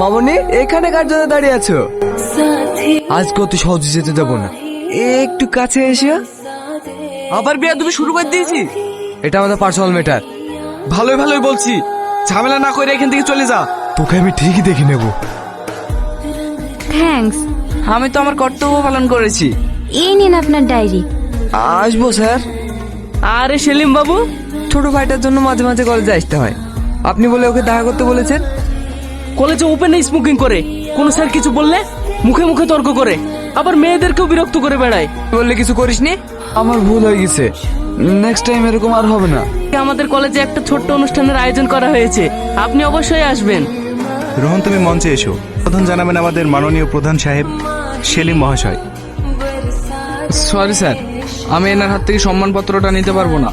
মামনি এখানে কার জন্য দাঁড়িয়ে আছো? আজকে অত সহজে যেতে দেবো না, একটু কাছে এসে। আবার বিয়া তুমি শুরু করে দিয়েছি। এটা আমাদের পার্সোনাল ম্যাটার। ভালোই ভালোই বলছি, ঝামেলা না করে এখান থেকে চলে যা। তোকে আমি ঠিকই দেখে নেব। থ্যাঙ্কস। আমি তো আমার কর্তব্য পালন করেছি। এই নিন আপনার ডায়েরি। আসবো স্যার। আরে সেলিম বাবু, ছোট ভাইটার জন্য মাঝে মাঝে কলেজে আসতে হয়, আপনি বলে ওকে দেখা করতে বলেছেন। কলেজে ওপেনে স্মোকিং করে, কোন স্যার কিছু বললে মুখে মুখে তর্ক করে, আবার মেয়েদেরকেও বিরক্ত করে বেড়ায়। বললে কিছু করিসনি? আমার ভুল হয়ে গেছে, নেক্সট টাইম এরকম আর হবে না। আমাদের কলেজে একটা ছোট্ট অনুষ্ঠানের আয়োজন করা হয়েছে, আপনি অবশ্যই আসবেন। রোহন, তুমি মঞ্চে এসো। প্রধান জানাবেন আমাদের মাননীয় প্রধান সাহেব সেলিম মহাশয়। সরি স্যার, আমি এনার হাত থেকে সম্মানপত্রটা নিতে পারবো না।